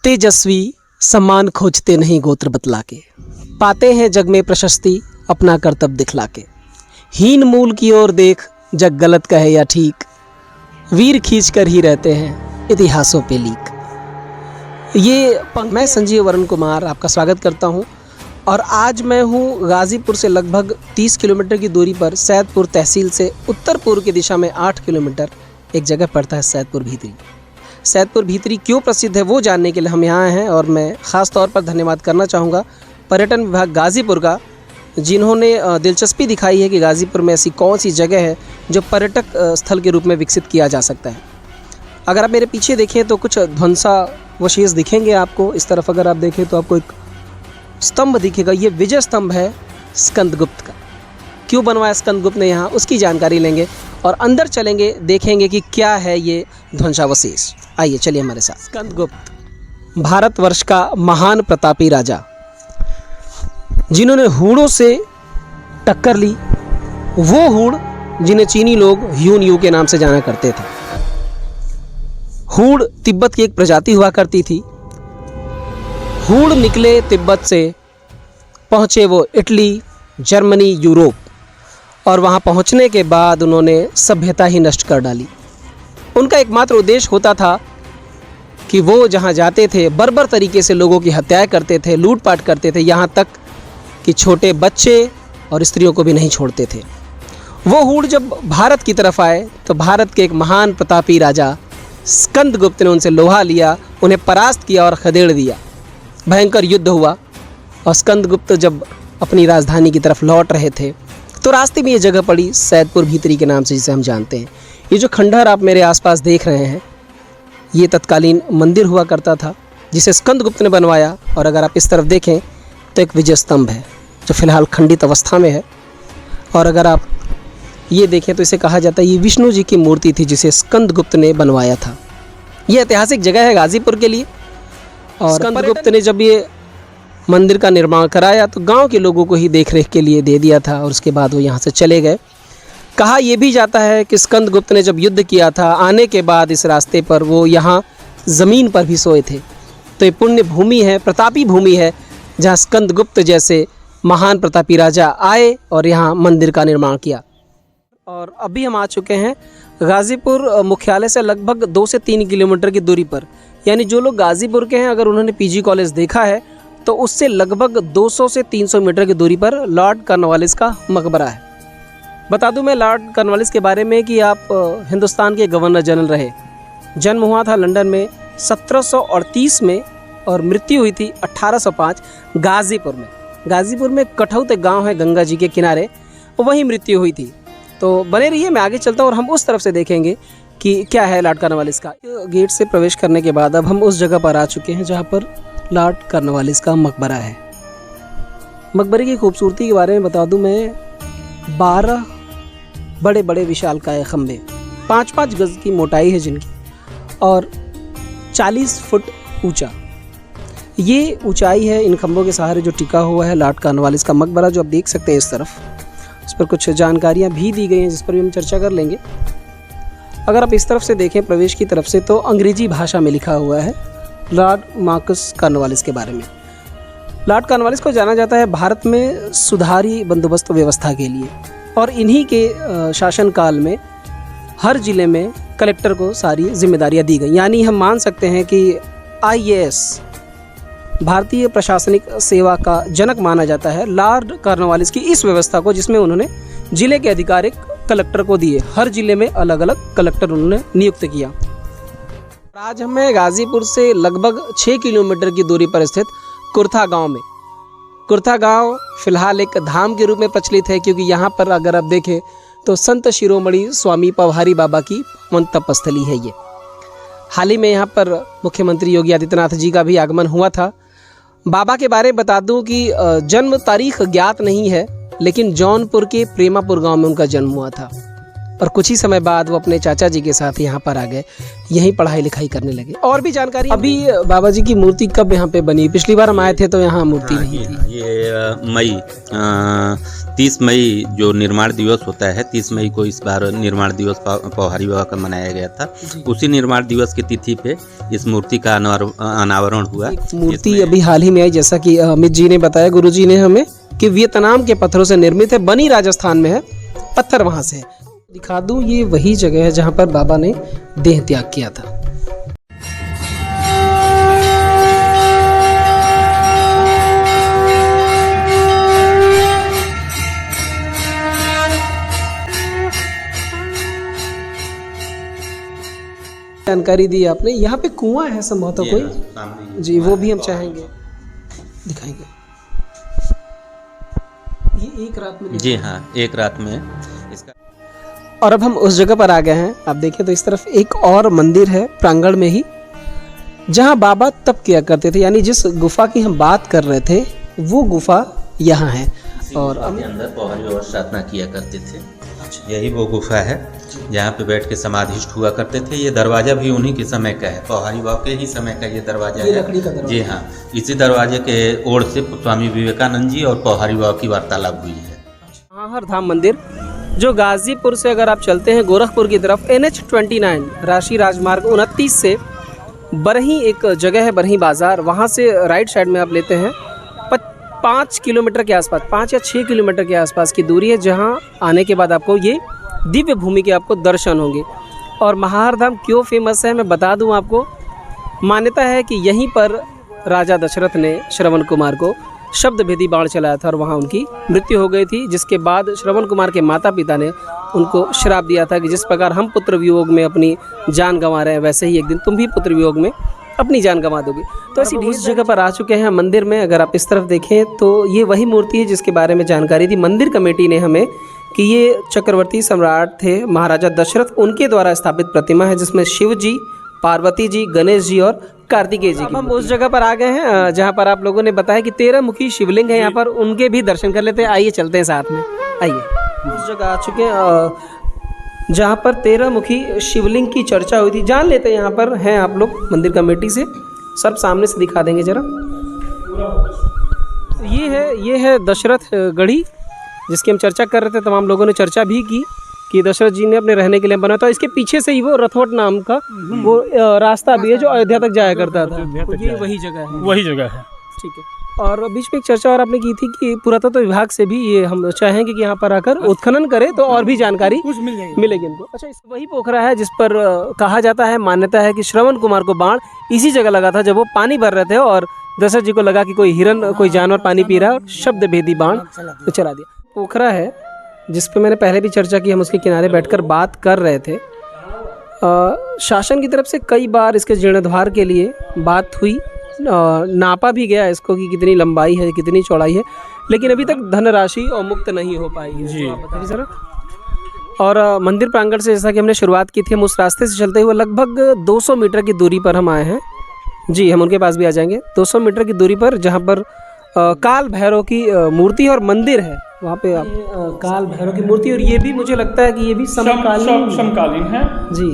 तेजस्वी सम्मान खोजते नहीं गोत्र बतला के, पाते हैं जग में प्रशस्ति अपना कर्तव्य दिखला के। हीन मूल की ओर देख जग गलत कहे या ठीक, वीर खींच कर ही रहते हैं इतिहासों पे लीक। मैं संजीव वरुण कुमार आपका स्वागत करता हूं और आज मैं हूं गाज़ीपुर से लगभग 30 किलोमीटर की दूरी पर सैदपुर तहसील से उत्तर पूर्व की दिशा में 8 किलोमीटर एक जगह पड़ता है सैदपुर भीतरी। सैदपुर भीतरी क्यों प्रसिद्ध है वो जानने के लिए हम यहाँ हैं और मैं ख़ास तौर पर धन्यवाद करना चाहूँगा पर्यटन विभाग गाज़ीपुर का, जिन्होंने दिलचस्पी दिखाई है कि गाज़ीपुर में ऐसी कौन सी जगह है जो पर्यटक स्थल के रूप में विकसित किया जा सकता है। अगर आप मेरे पीछे देखें तो कुछ ध्वंसावशेष दिखेंगे आपको। इस तरफ अगर आप देखें तो आपको एक स्तंभ दिखेगा, ये विजय स्तंभ है स्कंदगुप्त का। क्यों बनवाया स्कंदगुप्त ने यहाँ, उसकी जानकारी लेंगे और अंदर चलेंगे, देखेंगे कि क्या है ये ध्वंसावशेष। आइए चलिए हमारे साथ। स्कंदगुप्त भारतवर्ष का महान प्रतापी राजा, जिन्होंने हूणों से टक्कर ली, वो हूण जिन्हें चीनी लोग ह्यून यू के नाम से जाना करते थे। हूण तिब्बत की एक प्रजाति हुआ करती थी। हूण निकले तिब्बत से, पहुँचे वो इटली, जर्मनी, यूरोप और वहाँ पहुँचने के बाद उन्होंने सभ्यता ही नष्ट कर डाली। उनका एकमात्र उद्देश्य होता था कि वो जहाँ जाते थे बर्बर तरीके से लोगों की हत्याएं करते थे, लूटपाट करते थे, यहाँ तक कि छोटे बच्चे और स्त्रियों को भी नहीं छोड़ते थे। वो हूण जब भारत की तरफ आए तो भारत के एक महान प्रतापी राजा स्कंदगुप्त ने उनसे लोहा लिया, उन्हें परास्त किया और खदेड़ दिया। भयंकर युद्ध हुआ और स्कंदगुप्त जब अपनी राजधानी की तरफ लौट रहे थे तो रास्ते में ये जगह पड़ी सैदपुर भीतरी के नाम से, जिसे हम जानते हैं। ये जो खंडहर आप मेरे आसपास देख रहे हैं, ये तत्कालीन मंदिर हुआ करता था जिसे स्कंदगुप्त ने बनवाया। और अगर आप इस तरफ देखें तो एक विजय स्तंभ है जो फिलहाल खंडित अवस्था में है। और अगर आप ये देखें तो इसे कहा जाता है ये विष्णु जी की मूर्ति थी जिसे स्कंदगुप्त ने बनवाया था। ये ऐतिहासिक जगह है गाज़ीपुर के लिए। और स्कंदगुप्त ने जब ये मंदिर का निर्माण कराया तो गांव के लोगों को ही देखरेख के लिए दे दिया था और उसके बाद वो यहाँ से चले गए। कहा यह भी जाता है कि स्कंदगुप्त ने जब युद्ध किया था, आने के बाद इस रास्ते पर वो यहाँ ज़मीन पर भी सोए थे। तो ये पुण्य भूमि है, प्रतापी भूमि है, जहाँ स्कंदगुप्त जैसे महान प्रतापी राजा आए और यहाँ मंदिर का निर्माण किया। और अभी हम आ चुके हैं गाज़ीपुर मुख्यालय से लगभग 2 से 3 किलोमीटर की दूरी पर। यानी जो लोग गाज़ीपुर के हैं, अगर उन्होंने पीजी कॉलेज देखा है तो उससे लगभग 200 से 300 मीटर की दूरी पर लॉर्ड कॉर्नवालिस का मकबरा है। बता दूं मैं लॉर्ड कॉर्नवालिस के बारे में कि आप हिंदुस्तान के गवर्नर जनरल रहे। जन्म हुआ था लंदन में 1738 में और मृत्यु हुई थी 1805 गाज़ीपुर में। गाज़ीपुर में कठौत एक गाँव है गंगा जी के किनारे, वहीं मृत्यु हुई थी। तो बने रहिए, मैं आगे चलता हूँ और हम उस तरफ से देखेंगे कि क्या है लॉर्ड कॉर्नवालिस का। गेट से प्रवेश करने के बाद अब हम उस जगह पर आ चुके हैं जहाँ पर लॉर्ड कॉर्नवालिस का मकबरा है। मकबरे की खूबसूरती के बारे में बता दूं मैं, 12 बड़े बड़े विशालकाय खंभे, 5-5 गज की मोटाई है जिनकी, और 40 फुट ऊंचा ये ऊंचाई है इन खंभों के सहारे जो टिका हुआ है लॉर्ड कॉर्नवालिस का मकबरा, जो आप देख सकते हैं इस तरफ। इस पर कुछ जानकारियाँ भी दी गई हैं जिस पर भी हम चर्चा कर लेंगे। अगर आप इस तरफ से देखें प्रवेश की तरफ से तो अंग्रेजी भाषा में लिखा हुआ है लॉर्ड मार्कस कॉर्नवालिस के बारे में। लॉर्ड कॉर्नवालिस को जाना जाता है भारत में सुधारी बंदोबस्त व्यवस्था के लिए, और इन्हीं के शासनकाल में हर ज़िले में कलेक्टर को सारी जिम्मेदारियां दी गई। यानी हम मान सकते हैं कि IAS भारतीय प्रशासनिक सेवा का जनक माना जाता है लॉर्ड कॉर्नवालिस की इस व्यवस्था को, जिसमें उन्होंने ज़िले के अधिकारी कलेक्टर को दिए। हर ज़िले में अलग अलग कलेक्टर उन्होंने नियुक्त किया। आज हमें गाज़ीपुर से लगभग 6 किलोमीटर की दूरी पर स्थित कुर्था गांव में। कुर्था गांव फिलहाल एक धाम के रूप में प्रचलित है, क्योंकि यहाँ पर अगर आप देखें तो संत शिरोमणि स्वामी पवहारी बाबा की पावन तपस्थली है ये। हाल ही में यहाँ पर मुख्यमंत्री योगी आदित्यनाथ जी का भी आगमन हुआ था। बाबा के बारे में बता दूं कि जन्म तारीख ज्ञात नहीं है, लेकिन जौनपुर के प्रेमापुर गांव में उनका जन्म हुआ था। और कुछ ही समय बाद वो अपने चाचा जी के साथ यहाँ पर आ गए, यहीं पढ़ाई लिखाई करने लगे। और भी जानकारी अभी बाबा जी की मूर्ति कब यहाँ पे बनी? पिछली बार हम आए थे तो यहाँ मूर्ति नहीं थी। ये मई 30 मई जो निर्माण दिवस होता है, 30 मई को इस बार निर्माण दिवस पौहारी बाबा का मनाया गया था। उसी निर्माण दिवस की तिथि पे इस मूर्ति का अनावरण हुआ। मूर्ति अभी हाल ही में आई, जैसा कि अमित जी ने बताया, गुरु जी ने हमें, कि वियतनाम के पत्थरों से निर्मित है, बनी राजस्थान में है, पत्थर वहाँ से है। दिखा दूं, ये वही जगह है जहाँ पर बाबा ने देह त्याग किया था। जानकारी दी आपने। यहाँ पे कुआं है संभवतः कोई जी, वो भी हम चाहेंगे दिखाएंगे। ये एक रात में? जी हाँ, एक रात में इसका। और अब हम उस जगह पर आ गए हैं। आप देखें तो इस तरफ एक और मंदिर है प्रांगण में ही, जहाँ बाबा तप किया करते थे, यानी जिस गुफा की हम बात कर रहे थे वो गुफा यहाँ है। और अंदर पौहारी बाबा साधना किया करते थे। यही वो गुफा है जहाँ पे बैठ के समाधिष्ठ हुआ करते थे। ये दरवाजा भी उन्हीं के समय का है, पौहारी बाबा के ही समय का ये दरवाजा है, लकड़ी का दरवाजा। जी हाँ, इसी दरवाजे के ओर से स्वामी विवेकानंद जी और पौहारी बाबा की वार्तालाप हुई है। महाहर धाम मंदिर, जो गाजीपुर से अगर आप चलते हैं गोरखपुर की तरफ, NH-29 राष्ट्रीय राजमार्ग 29 से बरही एक जगह है, बरही बाज़ार, वहाँ से राइट साइड में आप लेते हैं 5 किलोमीटर के आसपास, 5 या 6 किलोमीटर के आसपास की दूरी है, जहाँ आने के बाद आपको ये दिव्य भूमि के आपको दर्शन होंगे। और महाहर धाम क्यों फेमस है मैं बता दूं आपको। मान्यता है कि यहीं पर राजा दशरथ ने श्रवण कुमार को शब्द भेदी बाण चलाया था और वहाँ उनकी मृत्यु हो गई थी, जिसके बाद श्रवण कुमार के माता पिता ने उनको श्राप दिया था कि जिस प्रकार हम पुत्र वियोग में अपनी जान गंवा रहे हैं, वैसे ही एक दिन तुम भी पुत्र वियोग में अपनी जान गंवा दोगे। तो ऐसी इस जगह पर आ चुके हैं मंदिर में। अगर आप इस तरफ देखें तो ये वही मूर्ति है जिसके बारे में जानकारी दी मंदिर कमेटी ने हमें, कि ये चक्रवर्ती सम्राट थे महाराजा दशरथ, उनके द्वारा स्थापित प्रतिमा है, जिसमें शिव जी, पार्वती जी, गणेश जी और कार्तिकेय जी। हम उस जगह पर आ गए हैं जहाँ पर आप लोगों ने बताया कि 13 मुखी शिवलिंग है यहाँ पर, उनके भी दर्शन कर लेते हैं। आइए चलते हैं साथ में, आइए। उस जगह आ चुके हैं जहाँ पर 13 मुखी शिवलिंग की चर्चा हुई थी, जान लेते हैं यहाँ पर हैं आप लोग मंदिर कमेटी से, सब सामने से दिखा देंगे जरा। ये है दशरथ गढ़ी जिसकी हम चर्चा कर रहे थे। तमाम लोगों ने चर्चा भी की कि दशरथ जी ने अपने रहने के लिए बनाया था। इसके पीछे से ही वो रथवट नाम का वो रास्ता भी है जो अयोध्या तक जाया करता था। ये वही जगह है, वही जगह है, ठीक है। और बीच में एक चर्चा और आपने की थी कि पुरातत्व विभाग से भी ये हम चाहेंगे कि यहाँ पर आकर उत्खनन करें तो और भी जानकारी कुछ मिलेगी उनको। अच्छा, इस वही पोखरा है जिस पर कहा जाता है, मान्यता है कि श्रवण कुमार को बाण इसी जगह लगा था जब वो पानी भर रहे थे और दशरथ जी को लगा कि कोई हिरन, कोई जानवर पानी पी रहा है और शब्द भेदी बाण चला दिया। पोखरा है जिस पे मैंने पहले भी चर्चा की, हम उसके किनारे बैठकर बात कर रहे थे। शासन की तरफ से कई बार इसके जीर्णोद्धार के लिए बात हुई, नापा भी गया इसको कि कितनी लंबाई है, कितनी चौड़ाई है, लेकिन अभी तक धनराशि और मुक्त नहीं हो पाई है जी। बताइए सर। और मंदिर प्रांगण से जैसा कि हमने शुरुआत की थी, हम उस रास्ते से चलते हुए लगभग 200 मीटर की दूरी पर हम आए हैं जी। हम उनके पास भी आ जाएंगे। 200 मीटर की दूरी पर जहाँ पर काल भैरव की मूर्ति और मंदिर है, वहाँ पे आप काल भैरव की मूर्ति, और ये भी मुझे लगता है कि ये भी समकालीन है जी।